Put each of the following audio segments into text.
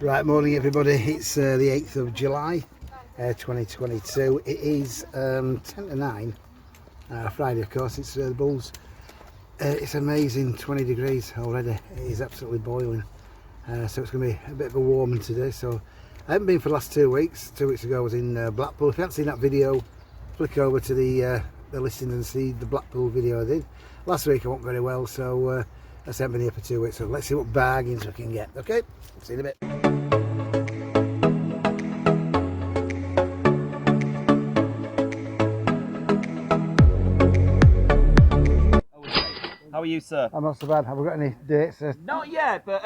Right, morning everybody. It's the 8th of July 2022. It is 10 to 9, Friday of course. It's the Bulls. It's amazing, 20 degrees already. It is absolutely boiling. So it's going to be a bit of a warming today. So I haven't been for the last 2 weeks. 2 weeks ago I was in Blackpool. If you haven't seen that video, flick over to the listings and see the Blackpool video I did. Last week I wasn't very well, so I haven't been here for 2 weeks. So let's see what bargains we can get. Okay, see you in a bit. How are you, sir? I'm not so bad. Have we got any dates? Not yet, but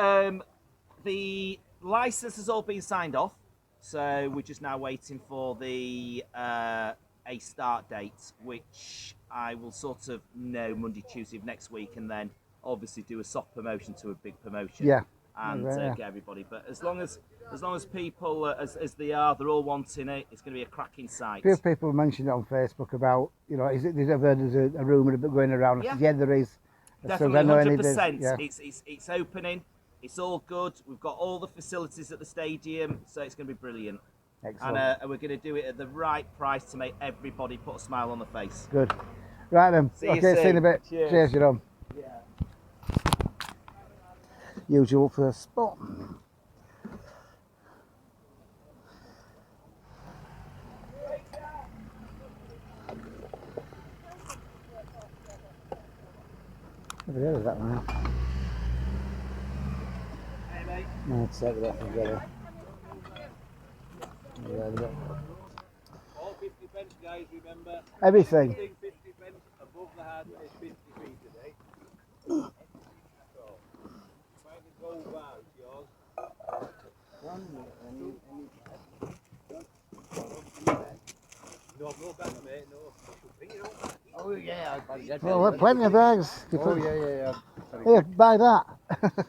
the license has all been signed off, so we're just now waiting for the a start date, which I will sort of know Monday, Tuesday of next week, and then obviously do a soft promotion to a big promotion. Yeah. And get everybody. But as long as people as they are, they're all wanting it. It's going to be a cracking site. A few people mentioned it on Facebook about, you know, there's a rumour going around. Yeah, yeah, there is. Definitely, 100%. Yeah. It's opening. It's all good. We've got all the facilities at the stadium, so it's going to be brilliant. Excellent. And we're going to do it at the right price to make everybody put a smile on the face. Good. Right then. See you okay, soon. see you in a bit. Cheers, Jerome. Yeah. Usual first spot. Never heard of that one. Hey, mate. No, it's over there. All 50 pence, guys, remember? Everything. 50 pence above the hand is 50p today. So, find the gold bar, it's yours. No, no bags, mate, no. Bring it on. Oh, yeah. Well, there are plenty of bags. Oh, yeah. Here, buy that.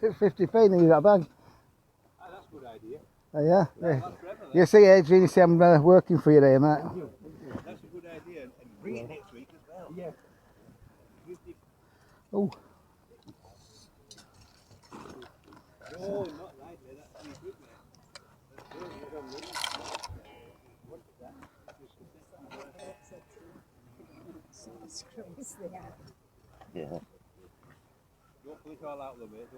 50p, need that bag. Ah, that's a good idea. Yeah. That's forever, You see, Adrian, you see I'm working for you there, mate. That's a good idea. And bring it next week as well. Yeah. Oh. No, not right, mate. That's really good, mate. That's good. You don't need it. What is that? Yeah. Don't pull it all out, though, mate.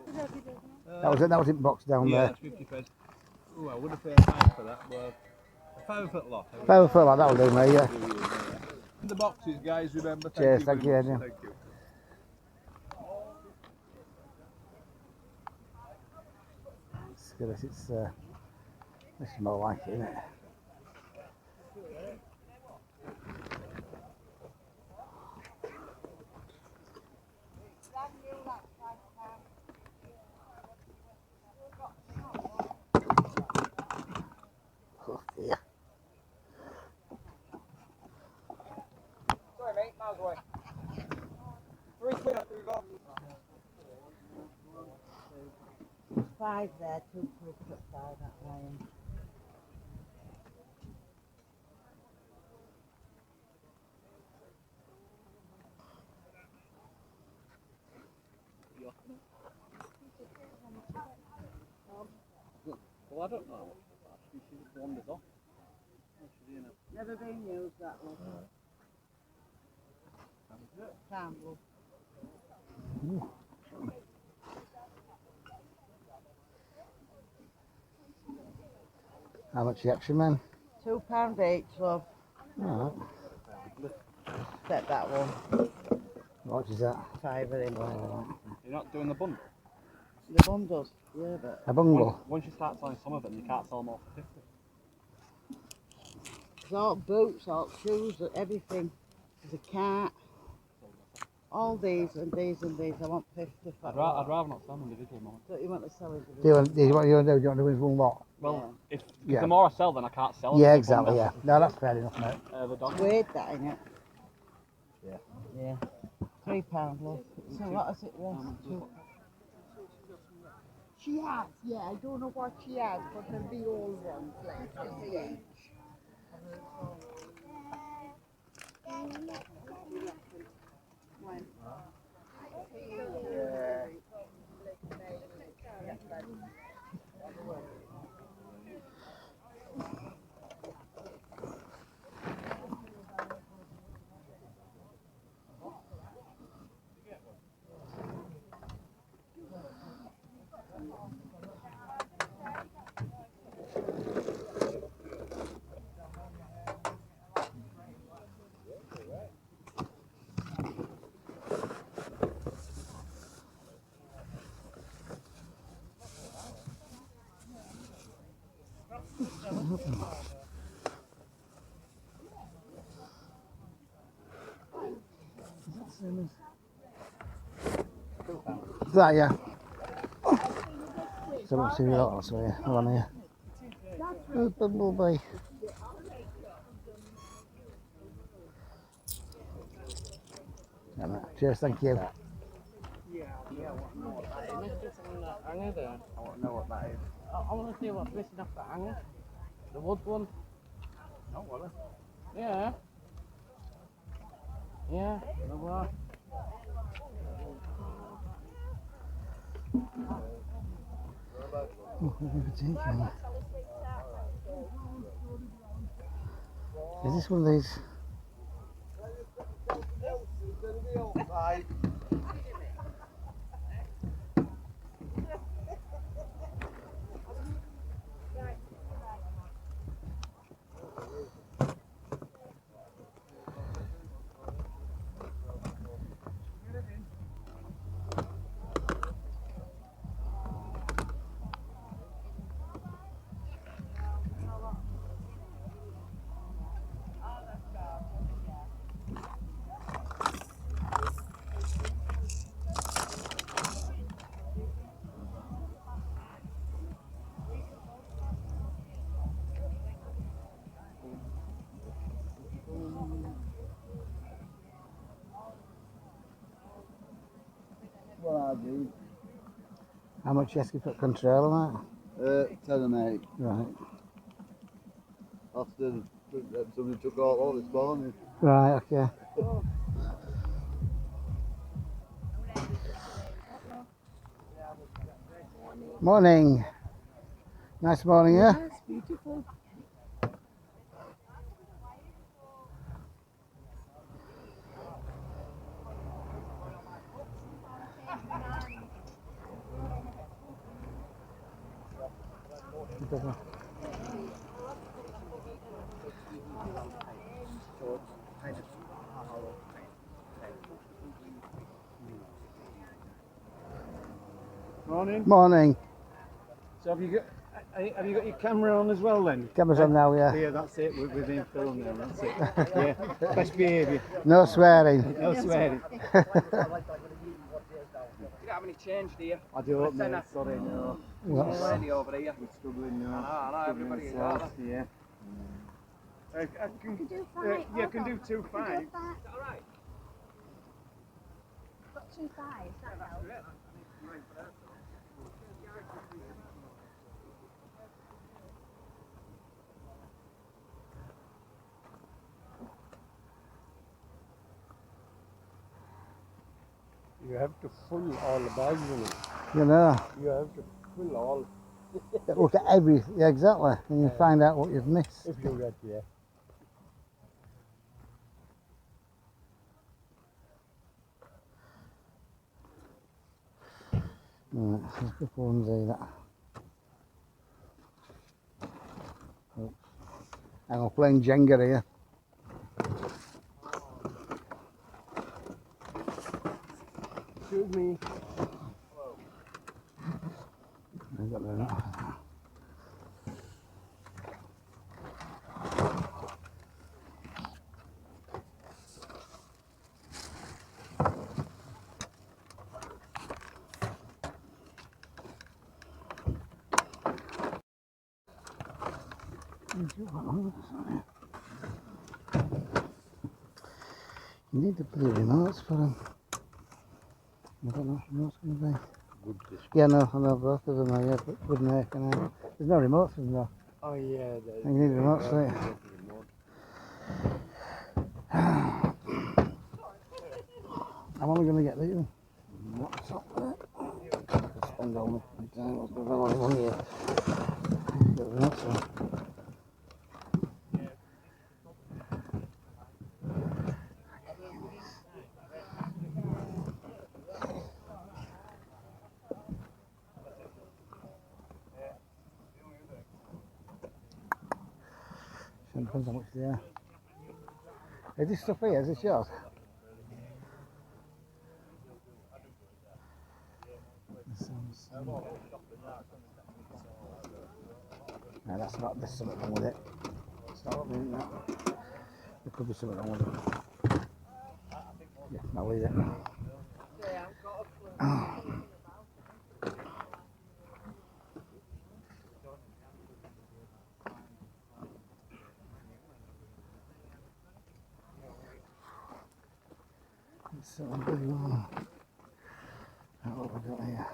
That was it boxed down Yeah, there. that's 50 pence. Oh, I would have paid 5 for that, but a 5 foot lot. 5 foot like that'll do, mate, yeah. The boxes, guys, remember. Cheers, thank you, very Adrian. much. Thank you. It's good as it's, this is more like it, isn't it? Oh, yeah. Sorry, mate, miles away. 3 quid after we got. 5 there, 2 quid put 5 that way. Well, I don't know. Actually, she just wandered off. Never been used that one. Campbell. How much the action, man? £2 each, love. Alright. Except that one. How much is that? 5 of them. You're not doing the bundle? The bundles. Yeah, but. A bungle. Once you start selling some of them, you can't sell them all for 50. Salt boots, salt shoes, everything. There's a cat. All these and these and these. I want 50 for I'd rather not sell them individually, more. Don't you want to sell individually? Do you want to do? Do you want to win one lot? Well, if Yeah. the more I sell, then I can't sell them. Yeah, as a exactly, bundle. yeah. No, that's fair enough, mate. The dog. Weird that, ain't it? Yeah. Yeah. £3, love. So what is it worth? She has, yeah. I don't know what she has, but they'll be old ones, like this age. Is that, yeah? So let's see what else we have on here. Oh, bumblebee. Cheers, thank you. Hanger there. I want to know what that is. I want to see what's missing off the hanger. The wood one. Oh, well. Yeah. Yeah. No what? Oh, is this one of these? Well, I do. How much you asking for control on 10 and 8. that? Right. After somebody took all this morning. Right, okay. Morning. Nice morning, yeah? Yes, beautiful. Morning. Morning. So have you got your camera on as well then? Camera's on now, yeah. Yeah, that's it. We're being filmed now. That's it. Yeah. Best behaviour. No swearing. No swearing. You don't have any change, do you? I do hope not. Sorry, no. What's- Already over here. We're struggling now. I know, everybody is Struggling like ourselves, yeah. I can do 2.5. Alright. Got 2 5s, that helps. You have to fill all the bags in it. You know, You have to fill all. look at every, yeah, exactly, and you find out what you've missed. If you get, yeah. Right, let's go for and do that. Oh. Hang on, playing Jenga here. Excuse me. I've got that. You need to put the remotes for them. I don't know what remote's going to be. Good disc. Yeah, no, I know both of them are, yeah, but good make and there's no remote for them though. Oh yeah. You need remotes for it. I'm only going to get these. What's up with it? Spend all my time. I've got only one here. Get the next one. Depends how much they are. Is this stuff here? Is this yours? No, that's not, there's something wrong with it. It's not opening that. There could be something wrong with it. Yeah, I'll leave it. It's something good wrong. What have we got here?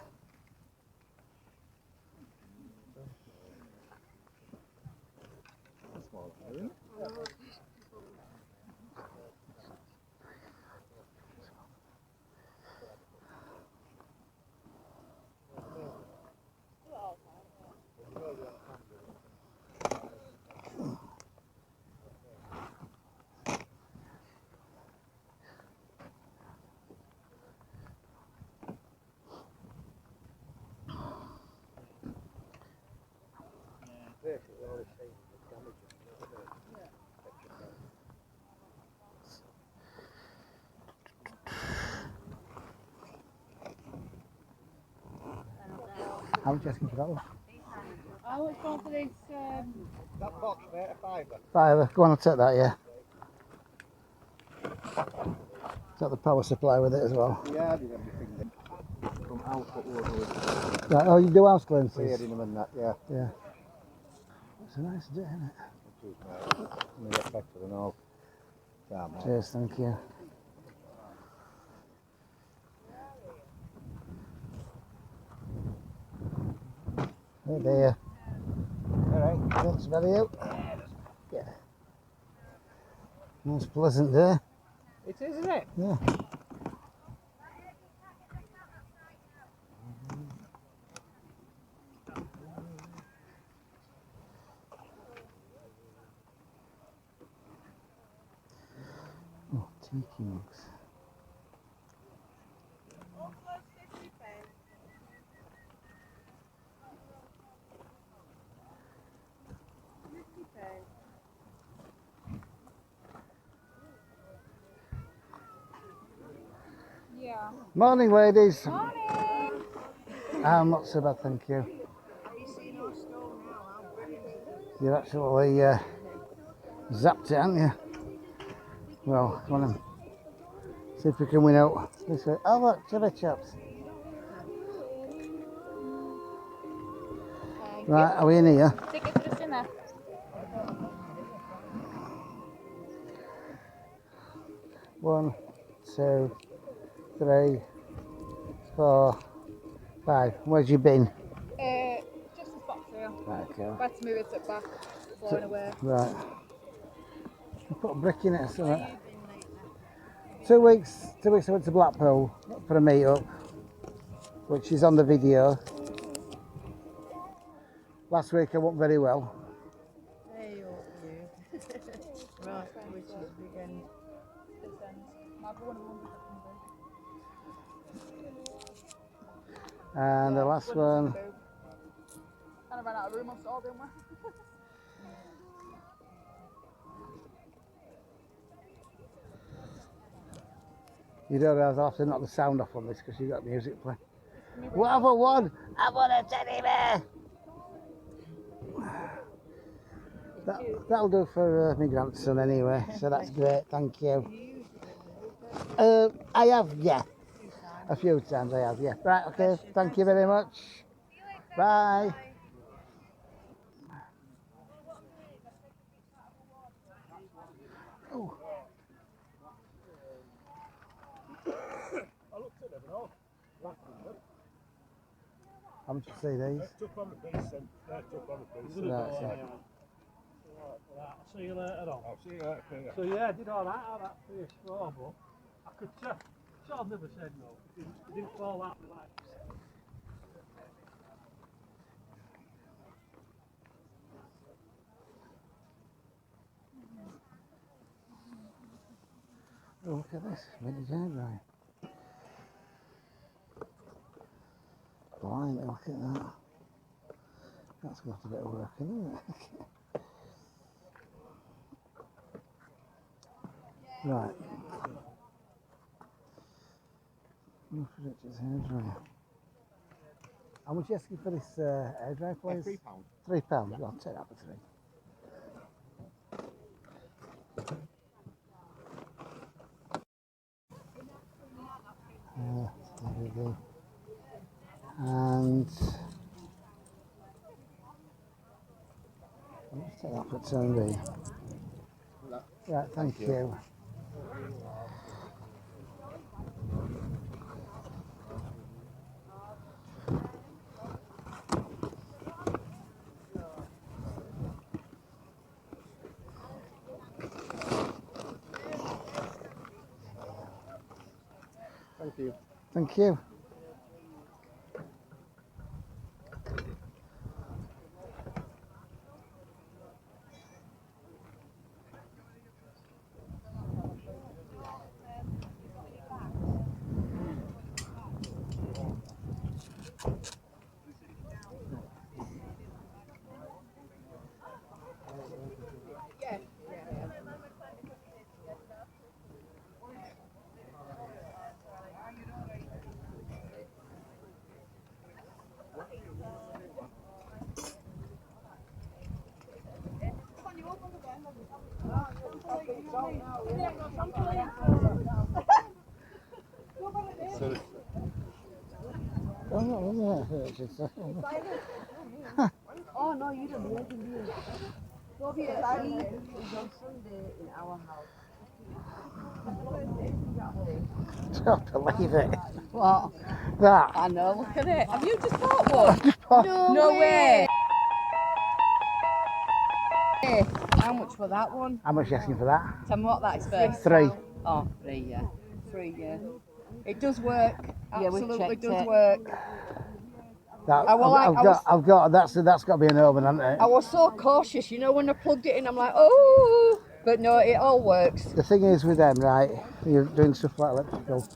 How much are you asking for that one? Oh, it's gone for this. That box, mate, a fiver. Fiver. Go on, I'll take that, yeah. Is that the power supply with it as well? Yeah, I did everything. From house, what we're doing. Right, oh, you do house cleanses? Clearing them and that, yeah. Yeah. It's a nice day, isn't it? Cheers, mate. I'm gonna get better than all. Yeah, mate. Cheers, thank you. Hey there. Alright, thanks very much. Yeah. Nice pleasant day. It is, isn't it? Yeah. Oh, tiki mugs. Yeah. Morning, ladies. Morning. I'm not so bad, thank you. You actually zapped it, haven't you? Well, come on, see if we can win out this way. Oh, look, chubby chaps. Right, are we in here? Tickets just in there. One, two, 3, 4, 5. Where's you been? Just this box here. Right, okay. I had to move it back, blowing away. Right. You put a brick in it or something. 2 weeks I went to Blackpool for a meet up, which is on the video. Last week I went very well. Hey, up you. Right, which is big end. This end. Might be one of the ones that can do. And the last one, Kind of ran out of room on all, didn't we? you don't realise I'll have to knock the sound off on this because you got music playing. What have I won? I won a teddy bear! That'll do for my grandson anyway, so that's great, thank you. I have, yeah. A few times I have, yeah. Right, okay, thank you very much. Bye. Oh. How much you see these? Took on the piece and took on the piece. Right, so. I'll see you later on. I'll see you later. So yeah, I did all right out of that first floor, but I could tell. I've never said no. It didn't fall out like. Oh, look at this, vintage hairdryer. Blimey, look at that. That's got a bit of work in, isn't it? Right. Look at Richard's hairdryer. How much are you asking for this air dryer, please? £3. £3. I'll take that for 3. There we go. And let's take that for 2. Right, thank you. Thank you. Thank you. Oh, no, Oh no, you don't know. Sophie is on Sunday in our house. don't believe it. What? That. I know, look at it. Have you just bought one? No way. How much for that one? How much are you asking for that? Tell me what that is first. 3. Oh, 3, yeah. 3, yeah. It does work. Yeah, we Absolutely checked does it. work. That, I've got that's got to be an oven, hasn't it? I was so cautious, you know, when I plugged it in, I'm like, oh, but no, it all works. The thing is with them, right? You're doing stuff like electrical.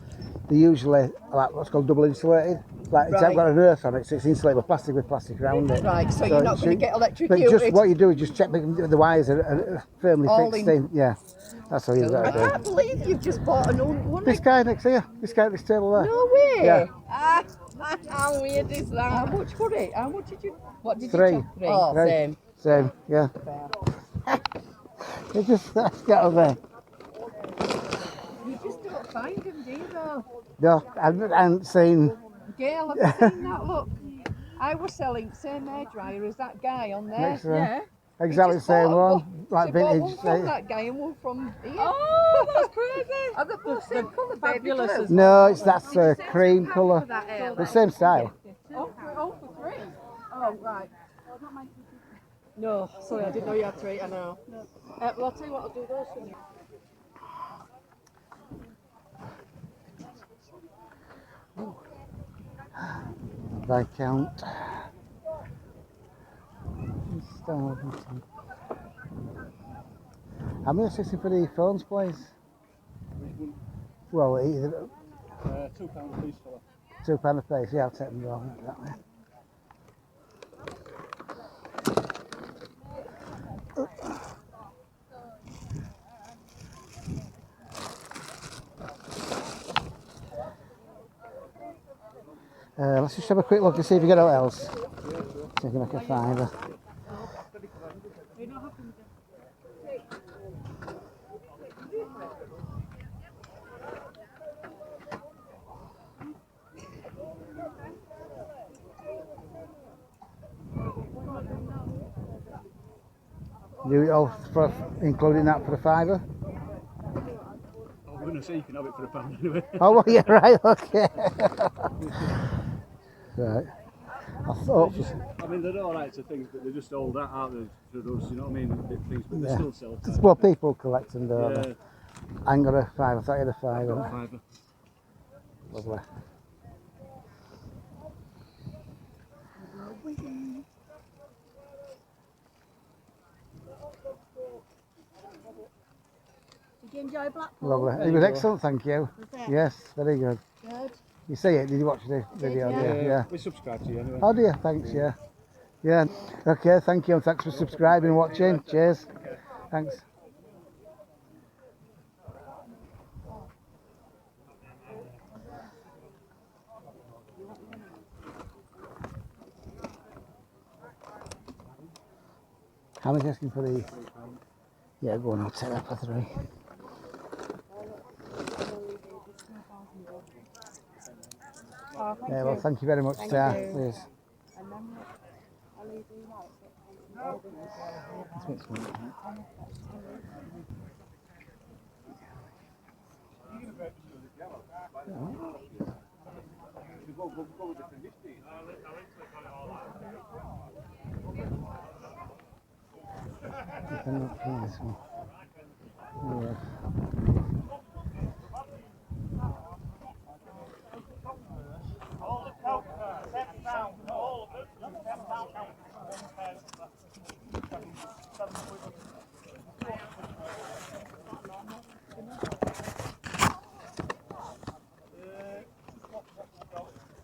They're usually like what's called double insulated. Like it's Right. got an earth on it, so it's insulated with plastic around it. Right, so you're not going to get But electrocuted. just what you do is just check the wires are firmly All fixed in. in. Yeah, that's all you've got I to do. can't believe you've just bought an old one. This guy next here, this guy at this table there. No way. Yeah. How weird is that? How much for it? How much did you? What did 3. you? 3. Oh, Right. same. Same, yeah. It just that's got to be. You just don't find them, do you? Though. No, I haven't seen. Gail, have you seen that? Look, I was selling same hair dryer as that guy on there. Next to him. Yeah. Exactly the Just same bought one, like she bought vintage. one from that guy and one from here. Oh, that's crazy. Are they both same colour, baby fabulous blue? as No, it's that's cream colour. That hair, The same style. Oh, for 3. Oh, right. No, sorry, I didn't know you had 3. I know. No. Well, I'll tell you what, I'll do those for you. By count. How many are assisting for the phones, please? Well, either £2 a piece, fella. £2 a piece. Yeah, I'll take them all. That way. Let's just have a quick look and see if we get out else. See if we can make a £5. Do it all for including that for a £5. I'm going to say you can have it for £1 anyway. Oh, well, yeah, right, okay. Right. I thought. I mean, they're all right to things, but they're just all that, aren't they? For us, you know what I mean? Things, but they Yeah. still sell. Well, people collect them, don't Yeah. they? I ain't got a £5. I thought you had a £5. £5. Lovely. Did you enjoy Blackpool? Lovely. It was excellent, thank you. Was it? Yes, very good. Good. You see it? Did you watch the video? yeah. Yeah. We subscribe to you anyway. Oh dear, thanks, yeah. Yeah. Okay, thank you, and thanks for subscribing and watching. Cheers. Thanks. How much asking for these? Yeah, go on, I'll take that for 3. Yeah, well, thank you very much, Star. Cheers.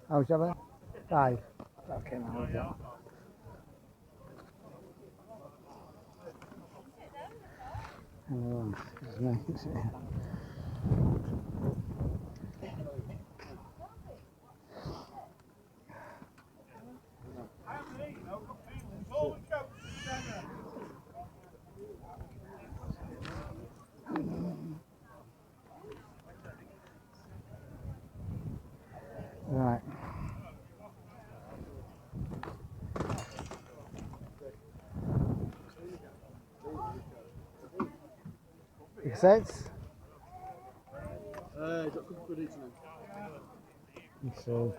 How much have I? 5. Okay, now we've got. Hang on, excuse me. Right. Sets? Got a couple of each now. So,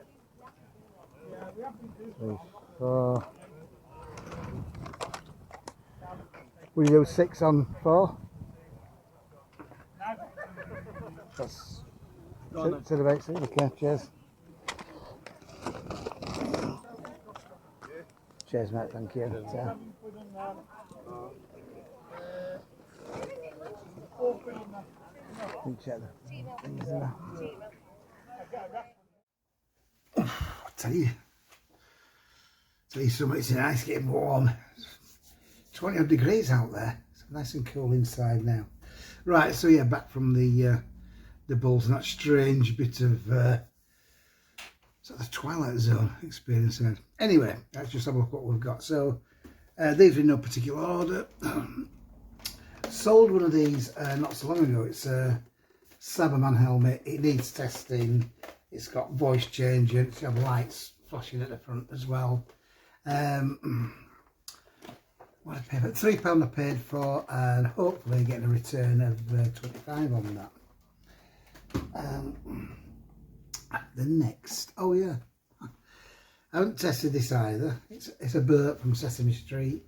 3, 4. We do 6 on 4. That's to the right side. Okay, cheers. Cheers, mate. Thank you. Check the I tell you something, it's nice getting warm. 20 odd degrees out there. It's nice and cool inside now. Right, so yeah, back from the Bulls and that strange bit of sort of the Twilight Zone experience. Anyway, let's just have a look what we've got. So these are in no particular order. Sold one of these not so long ago. It's a Cyberman helmet. It needs testing. It's got voice changing. It's got lights flashing at the front as well. What I paid for? £3 I paid for, and hopefully getting a return of 25 on that. The next, oh yeah, I haven't tested this either. It's a bird from Sesame Street.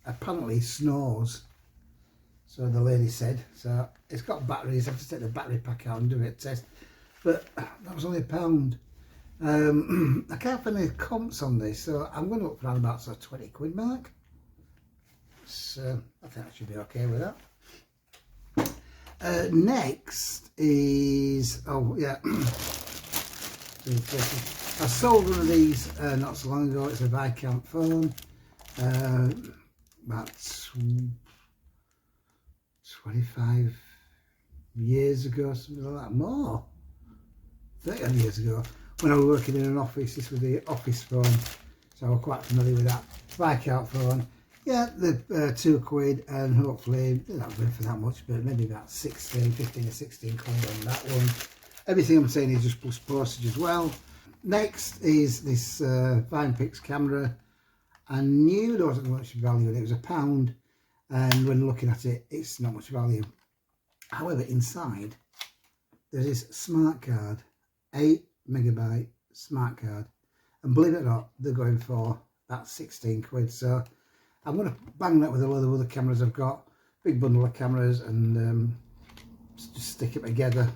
Apparently snores, so the lady said. So it's got batteries. I have to take the battery pack out and do a test, but that was only £1. I can't find any comps on this, so I'm going to look around about sort of 20 quid mark. So I think I should be okay with that. Next is, oh yeah, I sold one of these not so long ago. It's a Viscount phone. About 25 years ago, something like that, more, 30 years ago, when I was working in an office. This was the office phone, so I was quite familiar with that. Viscount phone, yeah, the 2 quid, and hopefully they're not going for that much, but maybe about 15 or 16 quid on that one. Everything I'm saying is just plus postage as well. Next is this Vinepix camera. I knew there wasn't much value in it. It was £1, and when looking at it, it's not much value. However, inside there is smart card, 8 megabyte smart card, and believe it or not, they're going for about 16 quid. So I'm going to bang that with a load of other cameras I've got, big bundle of cameras, and just stick it together.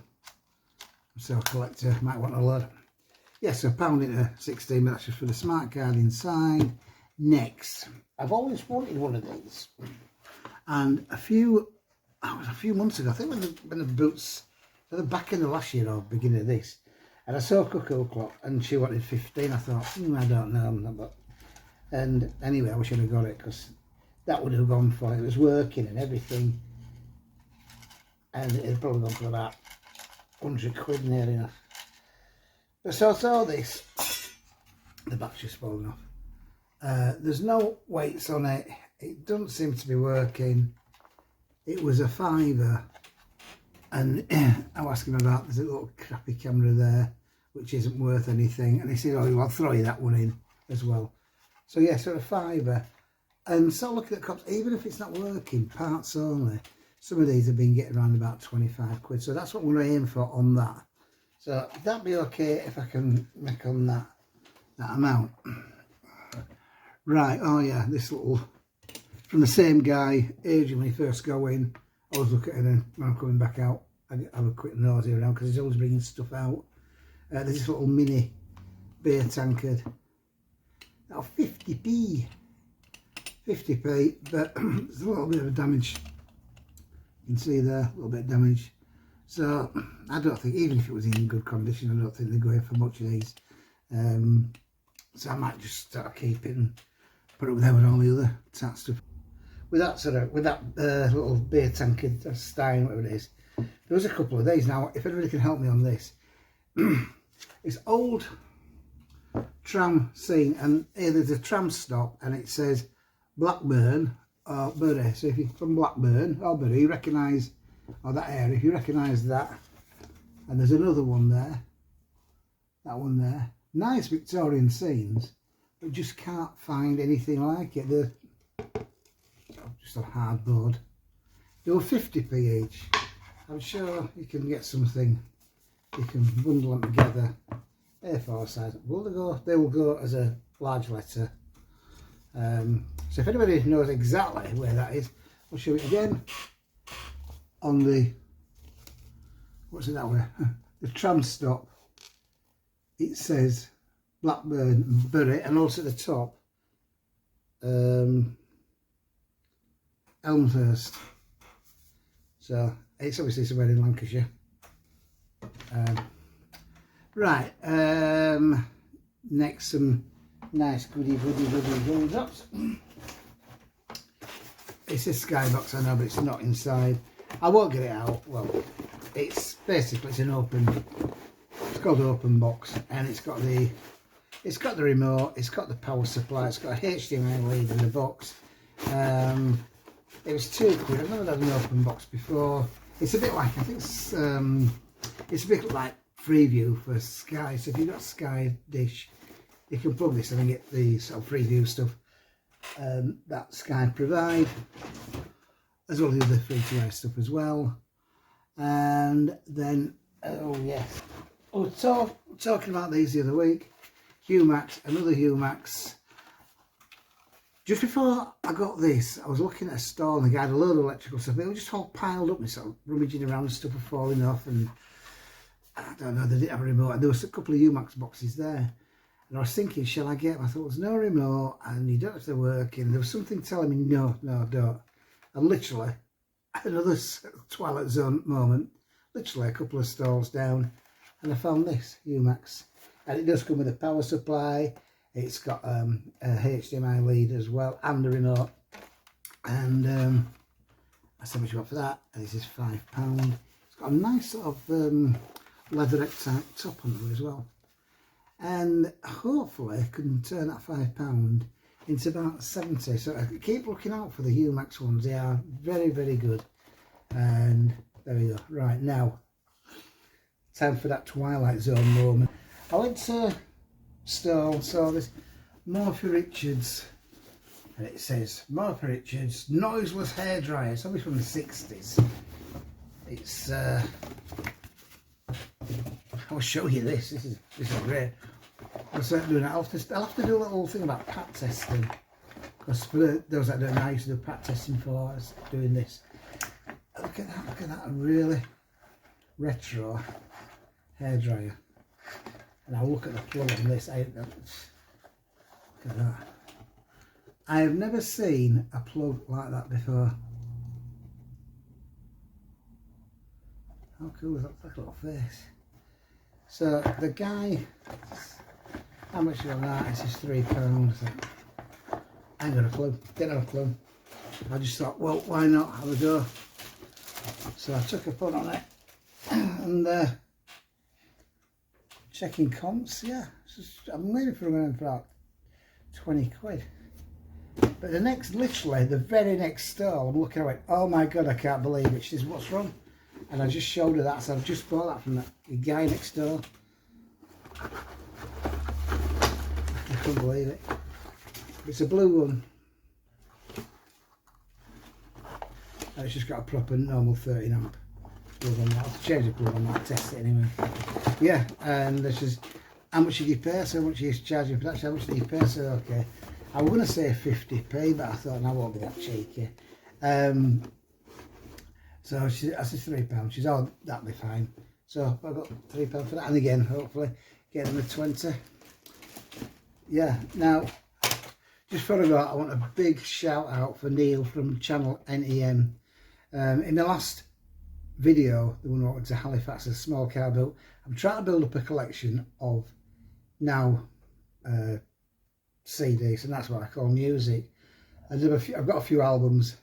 So a collector might want a load. Yeah, so £1 into 16, but that's just for the smart card inside. Next, I've always wanted one of these, and a few months ago, I think when the boots, at the back end of last year or beginning of this, and I saw a Cuckoo Clock and she wanted 15. I thought, I don't know, but, and anyway, I wish I'd have got it, because that would have gone for it. It was working and everything, and it had probably gone for about 100 quid near enough. But so I saw this, the back's just falling off. There's no weights on it. It doesn't seem to be working. It was a £5, and I was asking him about, there's a little crappy camera there which isn't worth anything, and he said, oh, I'll throw you that one in as well. So yeah, so a £5, and so looking at cops, even if it's not working, parts only, some of these have been getting around about 25 quid, so that's what we're going to aim for on that. So that'd be okay if I can make on that amount. Right, oh yeah, this little, from the same guy, aging when he first go in, I always look at it, and when I'm coming back out, I have a quick nosy around, because he's always bringing stuff out. There's this little mini beer tankard. Now 50p, but there's a little bit of damage. You can see there, a little bit of damage. So I don't think, even if it was in good condition, I don't think they're going for much of these. So I might just start keeping, put it with them and all the other tat stuff. With that little beer tankard, Stein, whatever it is, there was a couple of these. Now, if anybody can help me on this, it's old tram scene, and here there's a tram stop, and it says Blackburn or Bury. So if you're from Blackburn or Bury, you recognise, or that area, if you recognise that, and there's another one there, that one there. Nice Victorian scenes, but just can't find anything like it. They're just on hardboard. They were 50p each. I'm sure you can get something. You can bundle them together. A4 size. They will go as a large letter. So if anybody knows exactly where that is, I'll show it again. On the, what's it that way? The tram stop. It says Blackburn and Bury, and also at the top Elmhurst. So it's obviously somewhere in Lancashire. Right, next some nice goody gumdrops. It's a skybox, I know, but it's not inside. I won't get it out. Well, it's basically, it's an open, it's called open box, and it's got the remote, it's got the power supply, it's got a HDMI lead in the box. It was £2. I've never had an open box before. It's a bit like, I think it's a bit like Freeview for Sky. So if you've got Sky dish, you can plug this in and get the sort of Freeview stuff that Sky provide, as well as the other free-to-air stuff as well. And then, oh yes, talking about these the other week, Humax, another Humax. Just before I got this, I was looking at a store and the guy had a load of electrical stuff. They were just all piled up and sort of rummaging around and stuff were falling off, and I don't know, they didn't have a remote. And there was a couple of Humax boxes there. And I was thinking, shall I get them? I thought, there's no remote and you don't have to work. And there was something telling me, no, don't. And literally, another Twilight Zone moment, literally a couple of stalls down, and I found this Humax. And it does come with a power supply. It's got a HDMI lead as well, and a remote. And I said, what you want for that? And this is £5. It's got a nice sort of leatherette type top on it as well. And hopefully I can turn that £5 into about 70. So I keep looking out for the Humax ones. They are very, very good. And there we go. Right, now, time for that Twilight Zone moment. I went to store, saw this Murphy Richards, and it says Murphy Richards noiseless hairdryer. It's only from the 60s. It's I'll show you this. This is great. I'll start doing that. I'll have to do a little thing about pat testing, because for those that don't know, I used to do pat testing for us doing this. Look at that, a really retro hairdryer. And I'll look at the plug on this. Look at that. I have never seen a plug like that before. How cool is that? It's like a little face. So the guy, how much on that? This is £3. I ain't got a clue. Didn't have a clue. I just thought, well, why not have a go? So I took a punt on it, and checking comps. Yeah, I'm waiting for around for about 20 quid. But the next, literally the very next stall, I'm looking at it, oh my god, I can't believe it. She says, what's wrong? And I just showed her that. So I've just bought that from the guy next door. I couldn't believe it. It's a blue one. And it's just got a proper normal 13 amp plug on that. I'll change the plug on that, test it anyway. Yeah, and this is how much did you pay? So how much are you charging for that? So how much did you pay? So okay. I was going to say 50p, but I thought, no, I won't be that cheeky. So I said £3. She's, oh, that'll be fine. So I got £3 for that. And again, hopefully, get them a 20. Yeah, now, just before I go, I want a big shout out for Neil from channel NEM. In the last video, the one I went to Halifax, a small car built, I'm trying to build up a collection of now CDs, and that's what I call music. I've got a few albums.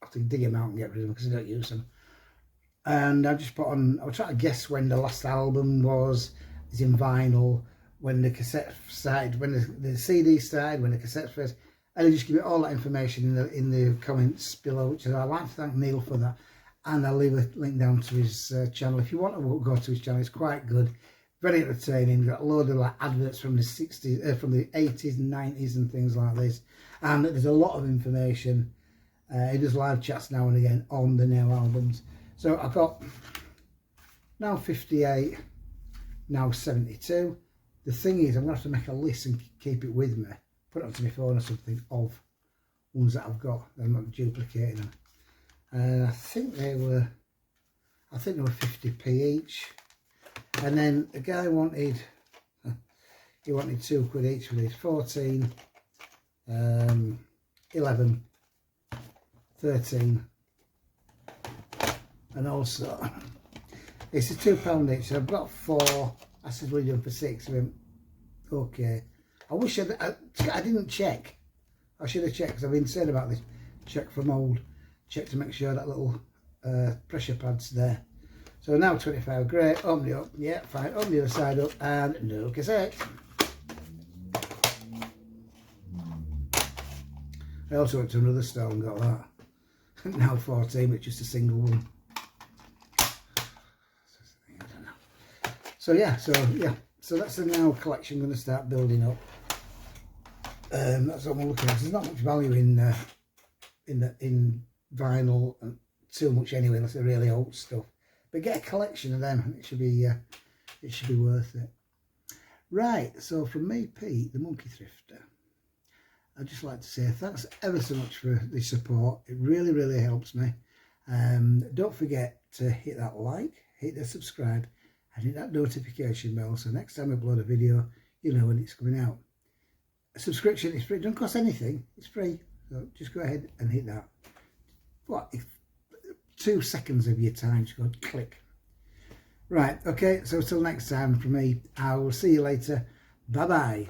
I have to dig them out and get rid of them because I don't use them. And I just put on, I was trying to guess when the last album was in vinyl, when the cassette started, when the CD started, when the cassette first, and I just give it all that information in the comments below, which I'd like to thank Neil for that. And I'll leave a link down to his channel. If you want to go to his channel, it's quite good. Very entertaining. Got a load of like adverts from the 60s, from the 80s and 90s and things like this. And there's a lot of information. He does live chats now and again on the new albums. So I've got now 58, now 72. The thing is, I'm going to have to make a list and keep it with me. Put it onto my phone or something of ones that I've got. I'm not duplicating them. And I think they were 50p each. And then the guy wanted, he wanted £2 each for these. 14, 11, 13, and also it's a £2 each. So I've got 4. I said, we're doing for 6. I went, okay. I wish I didn't check. I should have checked, because I've been saying about this. Check from old. Check to make sure that little pressure pad's there. So now 25, great, open it up, yeah, fine, open the other side up, and no cassette. I also went to another store and got that. Now 14, but just a single one. I don't know. So yeah, so that's the now collection going to start building up. That's what I'm looking at. There's not much value in vinyl, and too much anyway, unless they're really old stuff. But get a collection of them, it should be worth it. Right, so from me, Pete, the Monkey Thrifter, I'd just like to say thanks ever so much for the support. It really, really helps me. Don't forget to hit that like, hit the subscribe, and hit that notification bell, so next time I upload a video, you know when it's coming out. A subscription is free, it doesn't cost anything, it's free, so just go ahead and hit that. What, if 2 seconds of your time, just go click. Right, okay, so till next time from me, I will see you later. Bye bye.